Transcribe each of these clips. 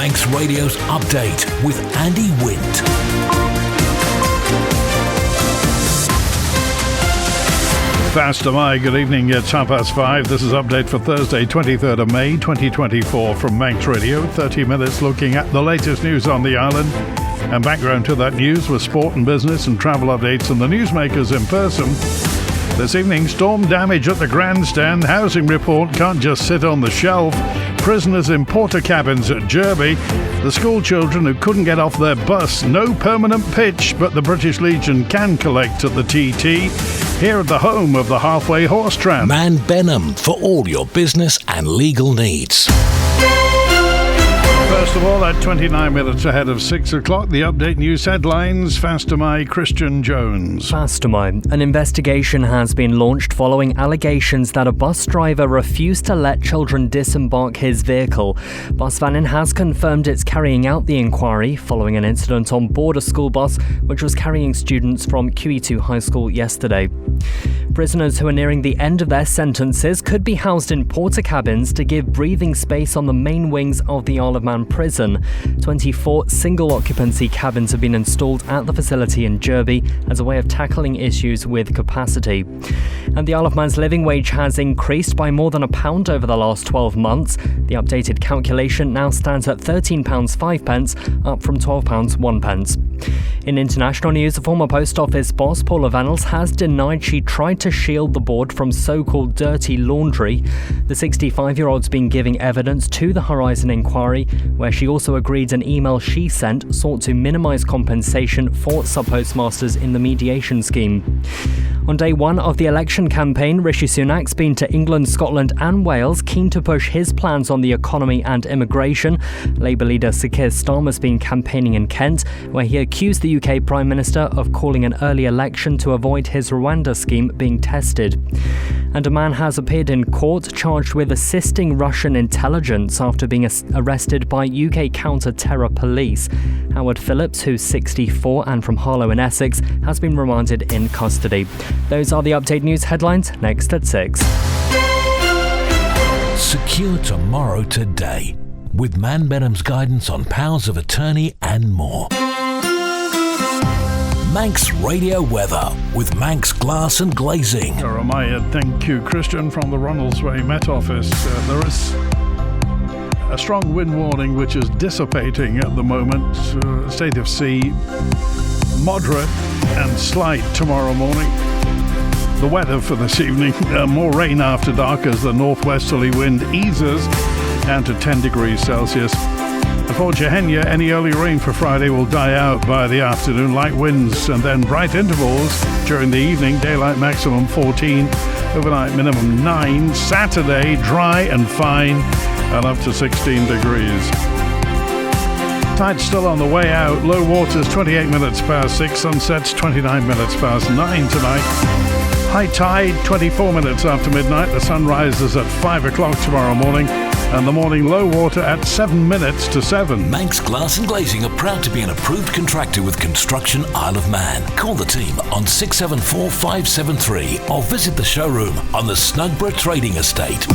Manx Radio's Update with Andy Wint. Fast am I. Good evening. It's 5:30. This is Update for Thursday, 23rd of May, 2024 from Manx Radio. 30 minutes looking at the latest news on the island. And background to that news with sport and business and travel updates and the newsmakers in person. This evening, storm damage at the Grandstand. Housing report can't just sit on the shelf. Prisoners in portacabins at Jurby. The schoolchildren who couldn't get off their bus. No permanent pitch, but the British Legion can collect at the TT. Here at the home of the halfway horse tram. Man Benham for all your business and legal needs. First of all, at 29 minutes ahead of 6 o'clock, the Update News headlines. Fastamai Christian Jones. Fastamai. An investigation has been launched following allegations that a bus driver refused to let children disembark his vehicle. Busvannin has confirmed it's carrying out the inquiry following an incident on board a school bus which was carrying students from QE2 High School yesterday. Prisoners who are nearing the end of their sentences could be housed in portacabins to give breathing space on the main wings of the Isle of Man prison. 24 single-occupancy cabins have been installed at the facility in Jurby as a way of tackling issues with capacity. And the Isle of Man's living wage has increased by more than £1 over the last 12 months. The updated calculation now stands at £13.05, up from £12.01. In international news, the former post office boss Paula Vanels has denied she tried to shield the board from so-called dirty laundry. The 65-year-old's been giving evidence to the Horizon inquiry, where she also agreed an email she sent sought to minimise compensation for sub-postmasters in the mediation scheme. On day one of the election campaign, Rishi Sunak's been to England, Scotland and Wales, keen to push his plans on the economy and immigration. Labour leader Sir Keir Starmer's been campaigning in Kent, where he accused the UK Prime Minister of calling an early election to avoid his Rwanda scheme being tested. And a man has appeared in court charged with assisting Russian intelligence after being arrested by UK counter-terror police. Howard Phillips, who's 64 and from Harlow in Essex, has been remanded in custody. Those are the Update News headlines, next at 6. Secure tomorrow today with Man Benham's guidance on powers of attorney and more. Manx Radio Weather with Manx Glass and Glazing. Thank you, Christian, from the Ronaldsway Met Office. There is a strong wind warning which is dissipating at the moment. State of sea moderate and slight tomorrow morning. The weather for this evening, more rain after dark as the northwesterly wind eases down to 10 degrees Celsius. For Jehenya, any early rain for Friday will die out by the afternoon. Light winds and then bright intervals during the evening. Daylight maximum 14, overnight minimum 9. Saturday, dry and fine and up to 16 degrees. Tide's still on the way out. Low waters 28 minutes past 6. Sunsets 29 minutes past 9 tonight. High tide 24 minutes after midnight. The sun rises at 5 o'clock tomorrow morning. And the morning low water at 7 minutes to 7. Manx Glass and Glazing are proud to be an approved contractor with Construction Isle of Man. Call the team on 674 573 or visit the showroom on the Snugborough Trading Estate.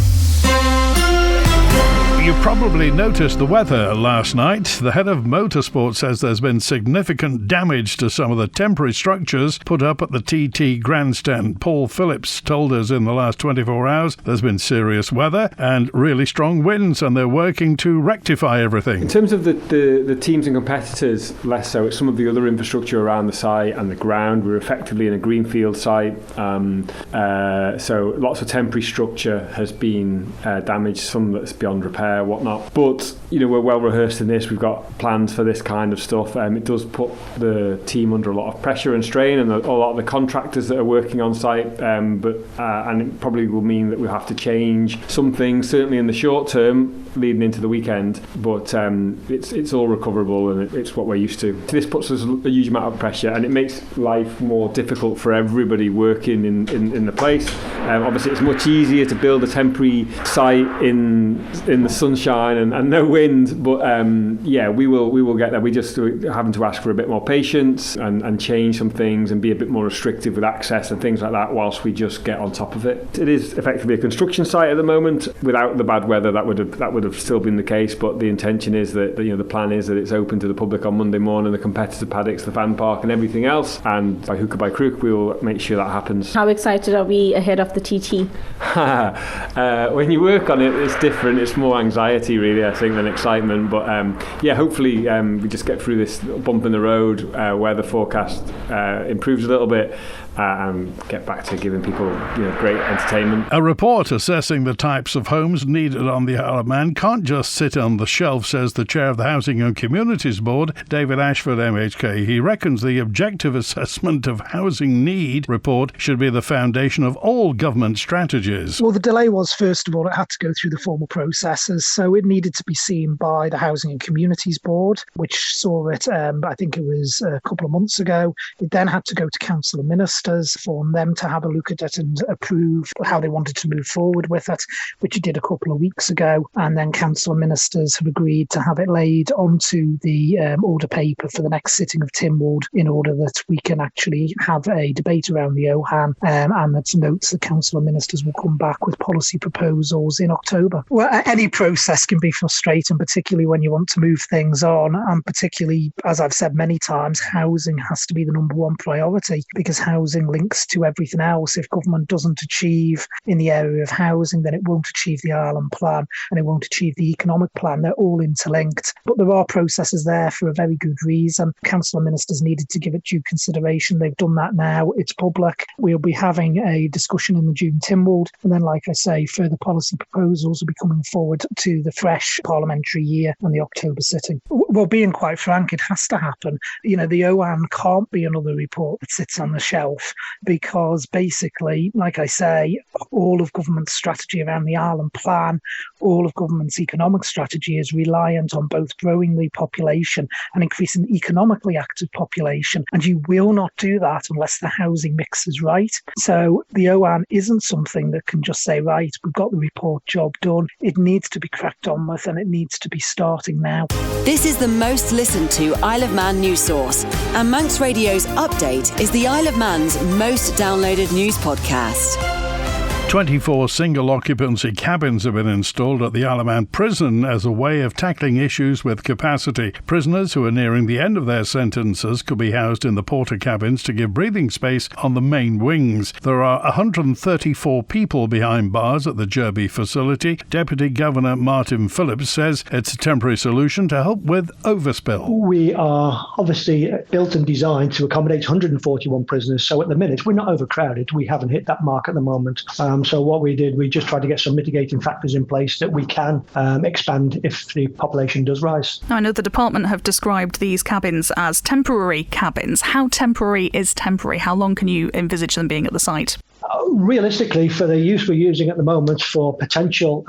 You probably noticed the weather last night. The head of motorsport says there's been significant damage to some of the temporary structures put up at the TT Grandstand. Paul Phillips told us in the last 24 hours there's been serious weather and really strong winds, and they're working to rectify everything. In terms of the teams and competitors, less so. It's some of the other infrastructure around the site and the ground. We're effectively in a greenfield site, so lots of temporary structure has been damaged, some that's beyond repair, whatnot. But we're well rehearsed in this. We've got plans for this kind of stuff. It does put the team under a lot of pressure and strain, and a lot of the contractors that are working on site. And it probably will mean that we have to change some things, certainly in the short term, leading into the weekend. But it's all recoverable, and it's what we're used to. This puts us a huge amount of pressure, and it makes life more difficult for everybody working in the place. Obviously, it's much easier to build a temporary site in the sunshine and no wind, but we will get there. We just having to ask for a bit more patience and change some things and be a bit more restrictive with access and things like that whilst we just get on top of it. It is effectively a construction site at the moment. Without the bad weather, that would would have still been the case, but the intention is that the plan is that it's open to the public on Monday morning, the competitor paddocks, the fan park and everything else, and by hook or by crook we will make sure that happens. How excited are we ahead of the TT? When you work on it, it's different. It's more anxiety really, I think, than excitement, but hopefully we just get through this bump in the road where the forecast improves a little bit and get back to giving people great entertainment. A report assessing the types of homes needed on the Isle of Man can't just sit on the shelf, says the chair of the Housing and Communities Board, David Ashford MHK. He reckons the objective assessment of housing need report should be the foundation of all government strategies. Well, the delay was, first of all, it had to go through the formal processes, so it needed to be seen by the Housing and Communities Board, which saw it, I think it was a couple of months ago. It then had to go to Council of Ministers for them to have a look at it and approve how they wanted to move forward with it, which it did a couple of weeks ago. And then Council of Ministers have agreed to have it laid onto the order paper for the next sitting of Tynwald in order that we can actually have a debate around the OHAN, and that notes the Council of Ministers will come back with policy proposals in October. Well, any process can be frustrating, particularly when you want to move things on, and particularly, as I've said many times, housing has to be the number one priority, because housing links to everything else. If government doesn't achieve in the area of housing, then it won't achieve the Island Plan and it won't achieve the economic plan. They're all interlinked. But there are processes there for a very good reason. Council of Ministers needed to give it due consideration. They've done that now. It's public. We'll be having a discussion in the June Tynwald, and then, like I say, further policy proposals will be coming forward to the fresh parliamentary year and the October sitting. Well, being quite frank, it has to happen. The OHAN can't be another report that sits on the shelf, because basically, like I say, all of government's strategy around the Island Plan, all of government's economic strategy is reliant on both growing the population and increasing the economically active population. And you will not do that unless the housing mix is right. So the OHAN isn't something that can just say, right, we've got the report, job done. It needs to be cracked on with, and it needs to be starting now. This is the most listened to Isle of Man news source. And Manx Radio's Update is the Isle of Man's most downloaded news podcast. 24 single occupancy cabins have been installed at the Isle of Man prison as a way of tackling issues with capacity. Prisoners who are nearing the end of their sentences could be housed in the portacabins to give breathing space on the main wings. There are 134 people behind bars at the Jurby facility. Deputy Governor Martin Phillips says it's a temporary solution to help with overspill. We are obviously built and designed to accommodate 141 prisoners, so at the minute we're not overcrowded. We haven't hit that mark at the moment. So what we did, we just tried to get some mitigating factors in place that we can expand if the population does rise. Now, I know the department have described these cabins as temporary cabins. How temporary is temporary? How long can you envisage them being at the site? Realistically, for the use we're using at the moment for potential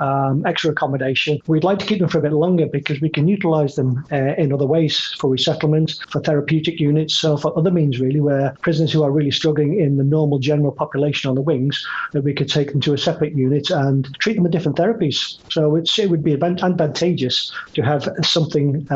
extra accommodation, we'd like to keep them for a bit longer because we can utilise them in other ways, for resettlement, for therapeutic units, so for other means really, where prisoners who are really struggling in the normal general population on the wings, that we could take them to a separate unit and treat them with different therapies. So it would be advantageous to have something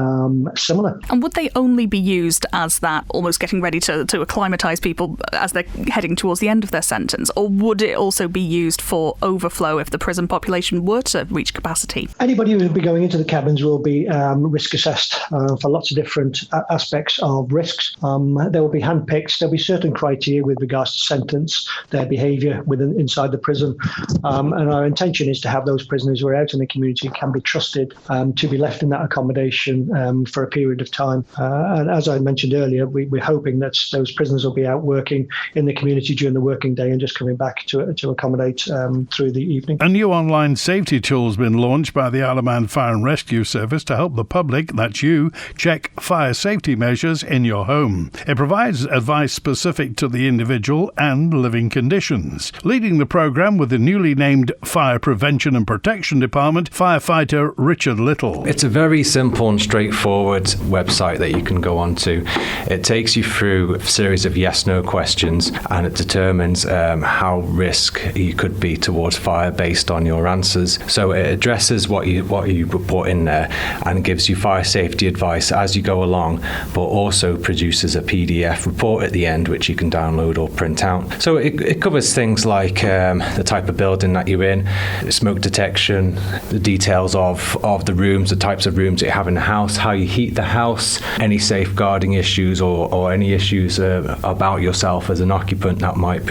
similar. And would they only be used as that, almost getting ready to acclimatise people as they're heading towards the end of their sentence? Or would it also be used for overflow if the prison population were to reach capacity? Anybody who will be going into the cabins will be risk assessed for lots of different aspects of risks. They will be handpicked. There'll be certain criteria with regards to sentence, their behaviour inside the prison. And our intention is to have those prisoners who are out in the community can be trusted to be left in that accommodation for a period of time. And as I mentioned earlier, we're hoping that those prisoners will be out working in the community during the working day and just coming back to accommodate through the evening. A new online safety tool has been launched by the Isle of Man Fire and Rescue Service to help the public, that's you, check fire safety measures in your home. It provides advice specific to the individual and living conditions. Leading the programme with the newly named Fire Prevention and Protection Department, firefighter Richard Little. It's a very simple and straightforward website that you can go onto. It takes you through a series of yes-no questions and it determines how risk you could be towards fire based on your answers. So it addresses what you put in there and gives you fire safety advice as you go along, but also produces a PDF report at the end which you can download or print out. So it covers things like the type of building that you're in, smoke detection, the details of the rooms, the types of rooms that you have in the house, how you heat the house, any safeguarding issues or any issues about yourself as an occupant that might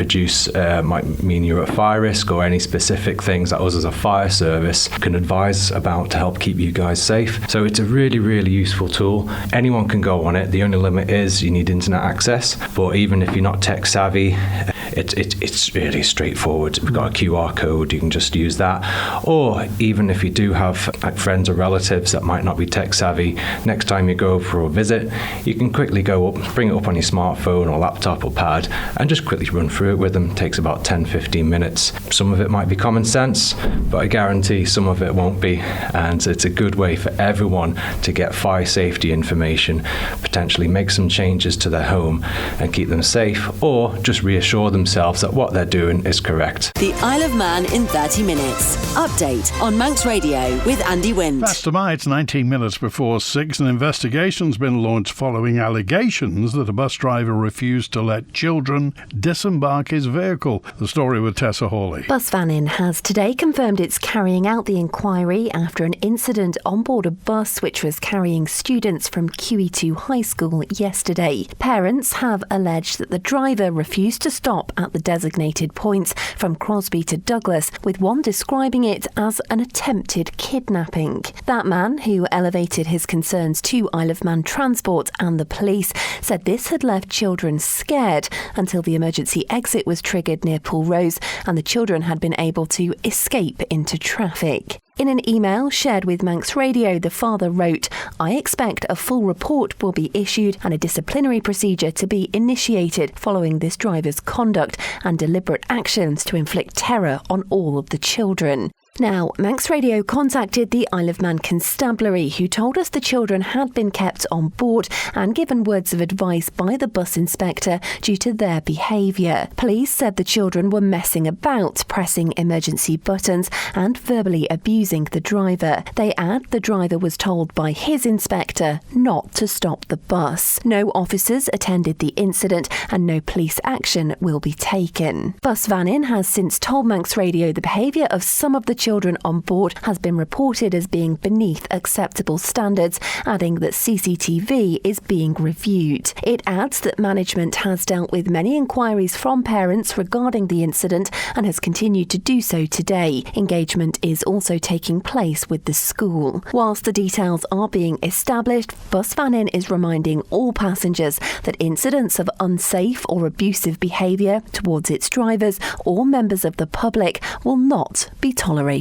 mean you're at fire risk, or any specific things that us as a fire service can advise about to help keep you guys safe. So it's a really, really useful tool. Anyone can go on it. The only limit is you need internet access, but even if you're not tech savvy, it's really straightforward. We've got a QR code, you can just use that. Or even if you do have friends or relatives that might not be tech savvy, next time you go for a visit, you can quickly go up, bring it up on your smartphone or laptop or pad and just quickly run through it with them. It takes about 10-15 minutes. Some of it might be common sense, but I guarantee some of it won't be, and it's a good way for everyone to get fire safety information, potentially make some changes to their home and keep them safe, or just reassure themselves that what they're doing is correct. The Isle of Man in 30 minutes. Update on Manx Radio with Andy Wint. Fast tonight, it's 19 minutes before 6. An investigation's been launched following allegations that a bus driver refused to let children disembark his vehicle. The story with Tessa Hawley. Bus Vannin has today confirmed it's carrying out the inquiry after an incident on board a bus which was carrying students from QE2 High School yesterday. Parents have alleged that the driver refused to stop at the designated points from Crosby to Douglas, with one describing it as an attempted kidnapping. That man, who elevated his concerns to Isle of Man Transport and the police, said this had left children scared until the emergency exit was triggered near Pool Rose and the children had been able to escape into traffic. In an email shared with Manx Radio, the father wrote, "I expect a full report will be issued and a disciplinary procedure to be initiated following this driver's conduct and deliberate actions to inflict terror on all of the children." Now, Manx Radio contacted the Isle of Man Constabulary, who told us the children had been kept on board and given words of advice by the bus inspector due to their behaviour. Police said the children were messing about, pressing emergency buttons and verbally abusing the driver. They add the driver was told by his inspector not to stop the bus. No officers attended the incident and no police action will be taken. Bus Vannin has since told Manx Radio the behaviour of some of the children on board has been reported as being beneath acceptable standards, adding that CCTV is being reviewed. It adds that management has dealt with many inquiries from parents regarding the incident and has continued to do so today. Engagement is also taking place with the school. Whilst the details are being established, Bus Vannin is reminding all passengers that incidents of unsafe or abusive behaviour towards its drivers or members of the public will not be tolerated.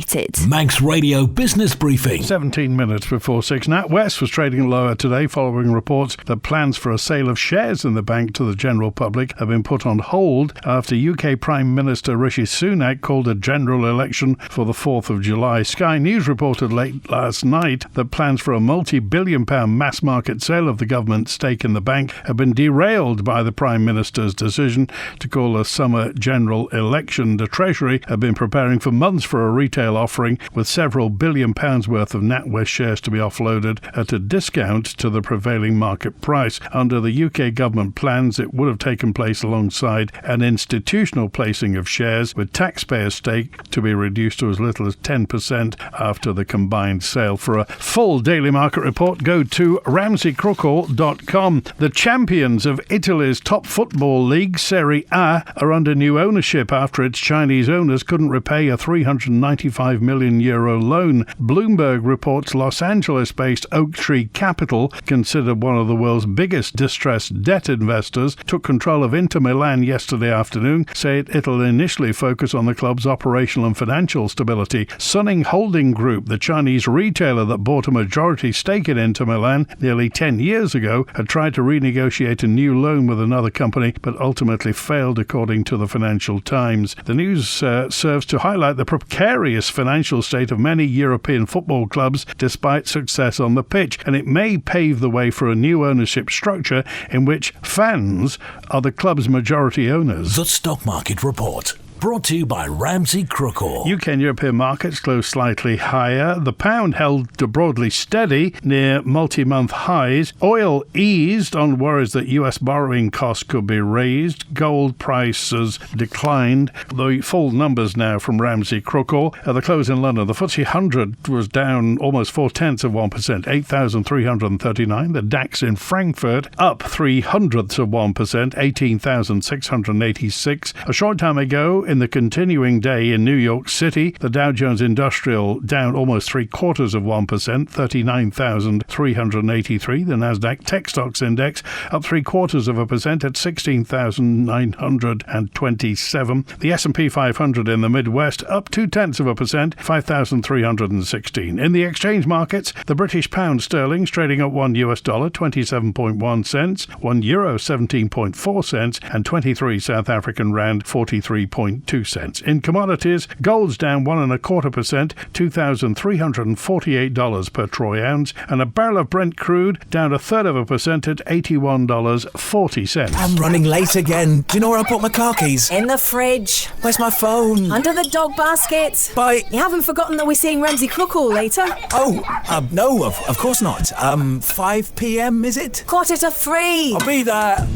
Manx Radio Business Briefing. 17 minutes before 6. NatWest was trading lower today following reports that plans for a sale of shares in the bank to the general public have been put on hold after UK Prime Minister Rishi Sunak called a general election for the 4th of July. Sky News reported late last night that plans for a multi-billion pound mass market sale of the government's stake in the bank have been derailed by the Prime Minister's decision to call a summer general election. The Treasury have been preparing for months for a retail offering with several £billion worth of NatWest shares to be offloaded at a discount to the prevailing market price. Under the UK government plans, it would have taken place alongside an institutional placing of shares, with taxpayer stake to be reduced to as little as 10% after the combined sale. For a full daily market report, go to ramseycrookall.com. The champions of Italy's top football league, Serie A, are under new ownership after its Chinese owners couldn't repay a €395 million loan. Bloomberg reports Los Angeles-based Oak Tree Capital, considered one of the world's biggest distressed debt investors, took control of Inter Milan yesterday afternoon, said it'll initially focus on the club's operational and financial stability. Sunning Holding Group, the Chinese retailer that bought a majority stake in Inter Milan nearly 10 years ago, had tried to renegotiate a new loan with another company, but ultimately failed, according to the Financial Times. The news serves to highlight the precarious financial state of many European football clubs despite success on the pitch, and it may pave the way for a new ownership structure in which fans are the club's majority owners. The Stock Market Report. brought to you by Ramsey Crookall. UK and European markets closed slightly higher. The pound held broadly steady near multi-month highs. Oil eased on worries that US borrowing costs could be raised. Gold prices declined. The full numbers now from Ramsey Crookall. At the close in London, the FTSE 100 was down almost 0.4%, 8,339. The DAX in Frankfurt up 0.03%, 18,686. A short time ago, in the continuing day in New York City, the Dow Jones Industrial down almost 0.75%, 39,383. The Nasdaq Tech Stocks Index up 0.75% at 16,927. The S&P 500 in the Midwest up 0.2%, 5,316. In the exchange markets, the British pound sterling trading at $1 27.1 cents, €1 17.4 cents, and 23 South African rand 43.2 cents. In commodities, gold's down 1.25%, $2,348 per troy ounce, and a barrel of Brent crude down 0.33% at $81.40. I'm running late again. Do you know where I put my car keys? In the fridge. Where's my phone? Under the dog basket. Bye. You haven't forgotten that we're seeing Ramsey Crookall later? Oh, no, of course not. 5 p.m, is it? 2:45. I'll be there.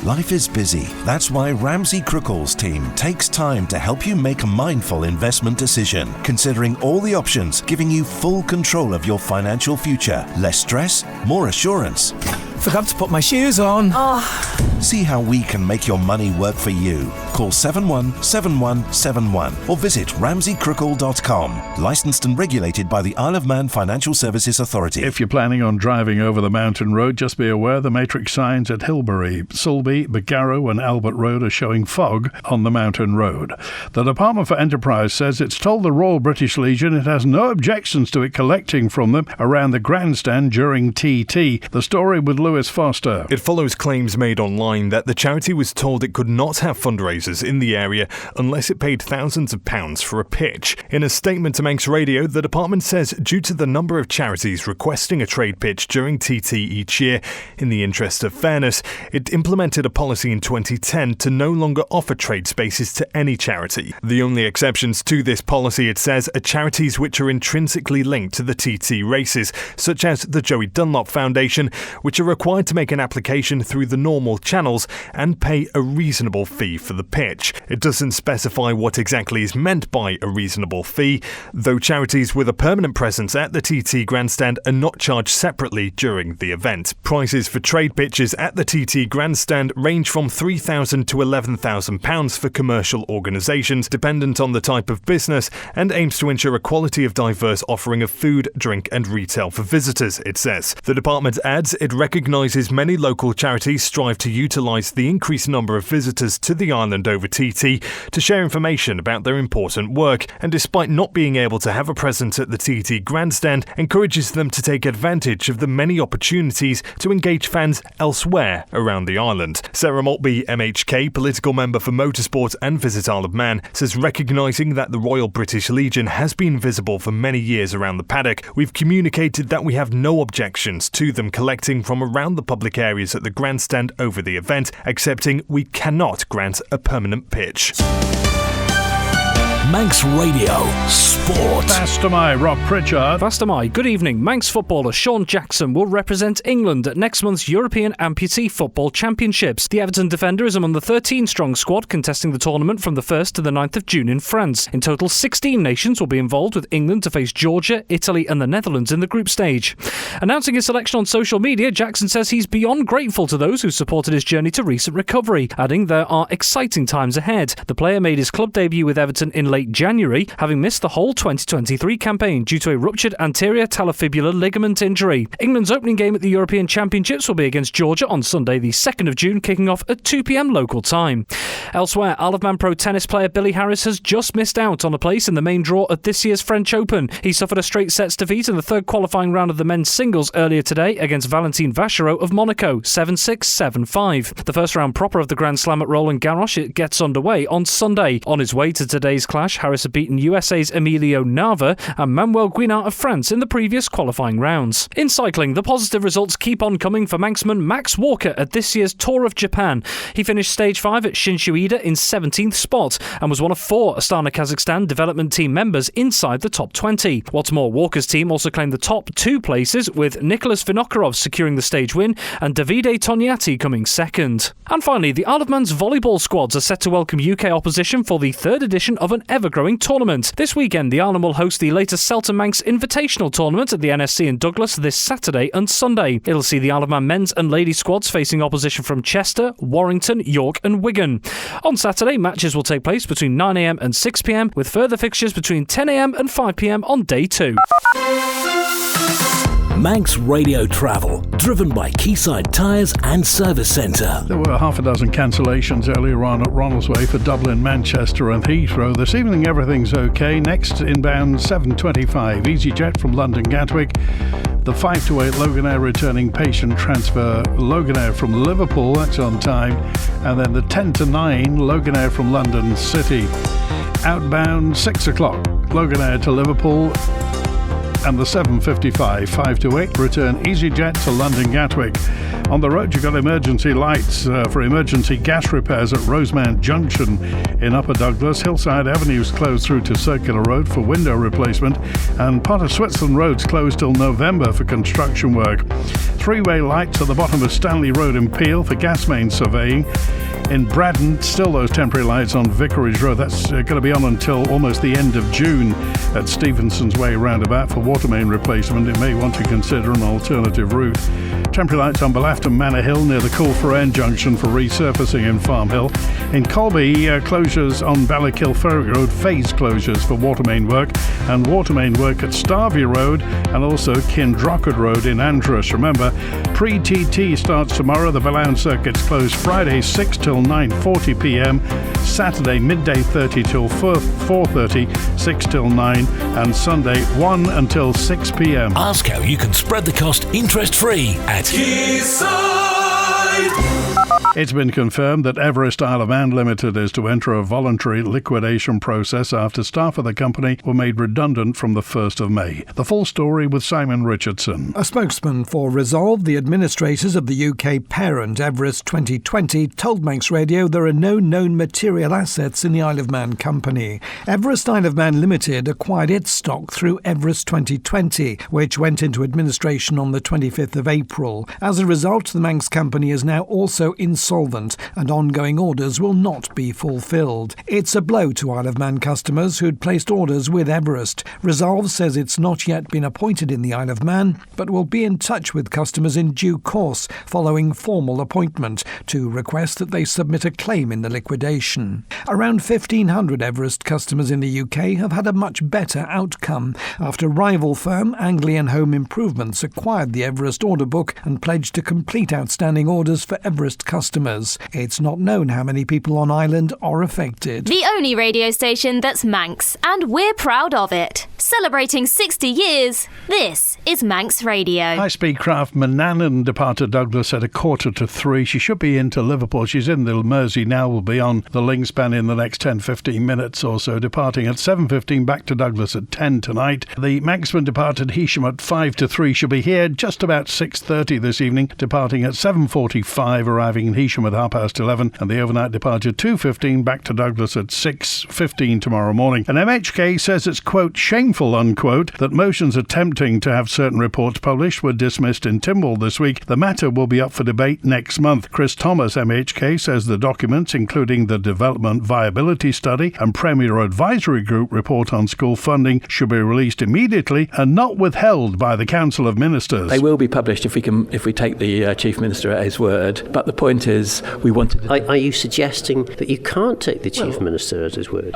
Life is busy. That's why Ramsey Crookall's team takes time to help you make a mindful investment decision, considering all the options, giving you full control of your financial future. Less stress, more assurance. Forgot to put my shoes on. See how we can make your money work for you. Call 717171 or visit ramseycrookall.com. Licensed and regulated by the Isle of Man Financial Services Authority. If you're planning on driving over the mountain road, just be aware the matrix signs at Hilbury, Sulby, Barrow and Albert Road are showing fog on the mountain road. The Department for Enterprise says it's told the Royal British Legion it has no objections to it collecting from them around the Grandstand during TT. The story with Lewis Foster. It follows claims made online that the charity was told it could not have fundraisers in the area unless it paid thousands of pounds for a pitch. In a statement to Manx Radio, the department says due to the number of charities requesting a trade pitch during TT each year, in the interest of fairness, it implemented a policy in 2010 to no longer offer trade spaces to any charity. The only exceptions to this policy, it says, are charities which are intrinsically linked to the TT races, such as the Joey Dunlop Foundation, which are required to make an application through the normal channels and pay a reasonable fee for the pitch. It doesn't specify what exactly is meant by a reasonable fee, though charities with a permanent presence at the TT Grandstand are not charged separately during the event. Prices for trade pitches at the TT Grandstand range from £3,000 to £11,000 for commercial organisations, dependent on the type of business, and aims to ensure a quality of diverse offering of food, drink and retail for visitors, it says. The department adds it recognises many local charities strive to utilise the increased number of visitors to the island over TT to share information about their important work, and despite not being able to have a presence at the TT Grandstand, encourages them to take advantage of the many opportunities to engage fans elsewhere around the island. Sarah Maltby, MHK, political member for Motorsport and Visit Isle of Man, says recognising that the Royal British Legion has been visible for many years around the paddock, we've communicated that we have no objections to them collecting from around the public areas at the Grandstand over the event, excepting we cannot grant a permanent pitch. Manx Radio Sport. Fast am I, Rob Pritchard. Fast am I. Good evening. Manx footballer Sean Jackson will represent England at next month's European Amputee Football Championships. The Everton defender is among the 13-strong squad contesting the tournament from the 1st to the 9th of June in France. In total, 16 nations will be involved, with England to face Georgia, Italy and the Netherlands in the group stage. Announcing his selection on social media, Jackson says he's beyond grateful to those who supported his journey to recent recovery, adding there are exciting times ahead. The player made his club debut with Everton in late January, having missed the whole 2023 campaign due to a ruptured anterior talofibular ligament injury. England's opening game at the European Championships will be against Georgia on Sunday the 2nd of June, kicking off at 2 p.m. local time. Elsewhere, Isle of Man pro tennis player Billy Harris has just missed out on a place in the main draw at this year's French Open. He suffered a straight sets defeat in the third qualifying round of the men's singles earlier today against Valentin Vachereau of Monaco, 7-6, 7-5. The first round proper of the Grand Slam at Roland Garros gets underway on Sunday. On his way to today's clash, clash, Harris had beaten USA's Emilio Nava and Manuel Guinart of France in the previous qualifying rounds. In cycling, the positive results keep on coming for Manxman Max Walker at this year's Tour of Japan. He finished stage 5 at Shinshuida in 17th spot and was one of 4 Astana Kazakhstan development team members inside the top 20. What's more, Walker's team also claimed the top 2 places, with Nicholas Vinokurov securing the stage win and Davide Tognati coming second. And finally, the Isle of Man's volleyball squads are set to welcome UK opposition for the 3rd edition of an ever-growing tournament. This weekend, the Island will host the latest Celta Manx Invitational Tournament at the NSC in Douglas this Saturday and Sunday. It'll see the Isle of Man men's and ladies squads facing opposition from Chester, Warrington, York and Wigan. On Saturday, matches will take place between 9am and 6pm, with further fixtures between 10am and 5pm on day 2. Manx Radio Travel, driven by Quayside Tyres and Service Centre. There were half a dozen cancellations earlier on at Ronaldsway for Dublin, Manchester and Heathrow. This evening everything's okay. Next inbound 7:25, EasyJet from London Gatwick. The 5 to 8 Loganair returning patient transfer Loganair from Liverpool, that's on time. And then the 10 to 9 Loganair from London City. Outbound 6 o'clock Loganair to Liverpool. And the 7:55, 5 to 8 return EasyJet to London Gatwick. On the road, you've got emergency lights for emergency gas repairs at Rosemount Junction in Upper Douglas. Hillside Avenue's closed through to Circular Road for window replacement, and part of Switzerland Road's closed till November for construction work. 3-way lights at the bottom of Stanley Road in Peel for gas main surveying. In Braddon, still those temporary lights on Vicarage Road. That's going to be on until almost the end of June at Stevenson's Way roundabout for water main replacement. It may want to consider an alternative route. Temporary lights on Belafton Manor Hill near the Coolferraine Junction for resurfacing in Farm Hill. In Colby, closures on Ballakill Ferry Road, phase closures for water main work, and water main work at Starvey Road and also Kindrockard Road in Andros. Remember, pre-TT starts tomorrow. The Ballown Circuit's closed Friday 6 till 9:40pm, Saturday midday 30 till 4:30, 6 till 9, and Sunday 1 until 6pm. Ask how you can spread the cost interest-free at Quayside. It's been confirmed that Everest Isle of Man Limited is to enter a voluntary liquidation process after staff of the company were made redundant from the 1st of May. The full story with Simon Richardson. A spokesman for Resolve, the administrators of the UK parent Everest 2020, told Manx Radio there are no known material assets in the Isle of Man company. Everest Isle of Man Limited acquired its stock through Everest 2020, which went into administration on the 25th of April. As a result, the Manx company is now also insolvent and ongoing orders will not be fulfilled. It's a blow to Isle of Man customers who'd placed orders with Everest. Resolve says it's not yet been appointed in the Isle of Man, but will be in touch with customers in due course following formal appointment to request that they submit a claim in the liquidation. Around 1,500 Everest customers in the UK have had a much better outcome after rival firm Anglian Home Improvements acquired the Everest order book and pledged to complete outstanding orders for Everest customers. It's not known how many people on island are affected. The only radio station that's Manx, and we're proud of it. Celebrating 60 years, this is Manx Radio. High-speed craft Manannan departed Douglas at 2:45. She should be into Liverpool. She's in the Mersey now, will be on the Lingspan in the next 10-15 minutes or so, departing at 7:15 back to Douglas at 10 tonight. The Manxman departed Heysham at 2:55. She'll be here just about 6:30 this evening, departing at 7:45, arriving in Heysham at 11:30, and the overnight departure 2:15 back to Douglas at 6:15 tomorrow morning. And MHK says it's, quote, shameful, unquote, that motions attempting to have certain reports published were dismissed in Tynwald this week. The matter will be up for debate next month. Chris Thomas, MHK, says the documents, including the Development Viability Study and Premier Advisory Group report on school funding, should be released immediately and not withheld by the Council of Ministers. They will be published if we take the Chief Minister at his word. But the point is, we wanted... Are you suggesting that you can't take the Chief Minister at his word?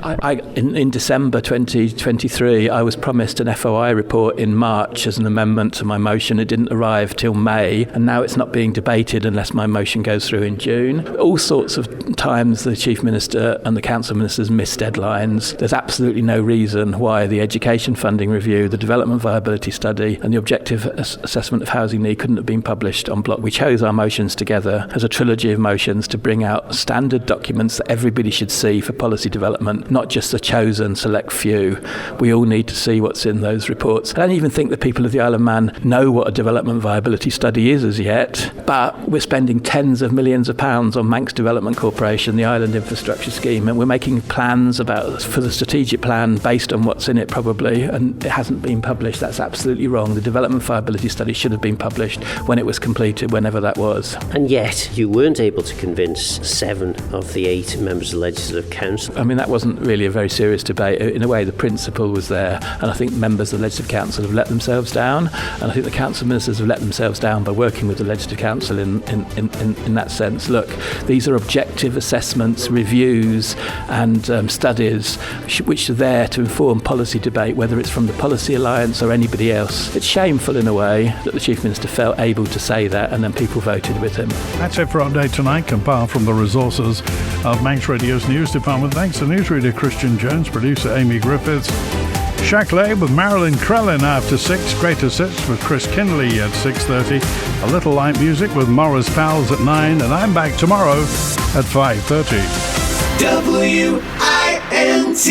In December 2023, I was promised an FOI report in March as an amendment to my motion. It didn't arrive till May, and now it's not being debated unless my motion goes through in June. All sorts of times the Chief Minister and the Council of Ministers miss deadlines. There's absolutely no reason why the Education Funding Review, the Development Viability Study and the Objective Assessment of Housing Need couldn't have been published en bloc. We chose our motions together as a trilogy methodology of motions to bring out standard documents that everybody should see for policy development, not just the chosen select few. We all need to see what's in those reports. I don't even think the people of the Isle of Man know what a development viability study is as yet, but we're spending tens of millions of pounds on Manx Development Corporation, the Island Infrastructure Scheme, and we're making plans for the strategic plan based on what's in it probably, and it hasn't been published. That's absolutely wrong. The development viability study should have been published when it was completed, whenever that was. And yet you weren't able to convince 7 of the 8 members of the Legislative Council. I mean, that wasn't really a very serious debate. In a way, the principle was there, and I think members of the Legislative Council have let themselves down, and I think the Council Ministers have let themselves down by working with the Legislative Council in that sense. Look, these are objective assessments, reviews and studies which are there to inform policy debate, whether it's from the Policy Alliance or anybody else. It's shameful in a way that the Chief Minister felt able to say that and then people voted with him. That's it for Update Tonight, compiled from the resources of Manx Radio's news department. Thanks to newsreader Christian Jones, producer Amy Griffiths, Shackley with Marilyn Crellin after 6, Greatest Hits with Chris Kinley at 6:30, a little light music with Morris Pals at 9, and I'm back tomorrow at 5:30. WINT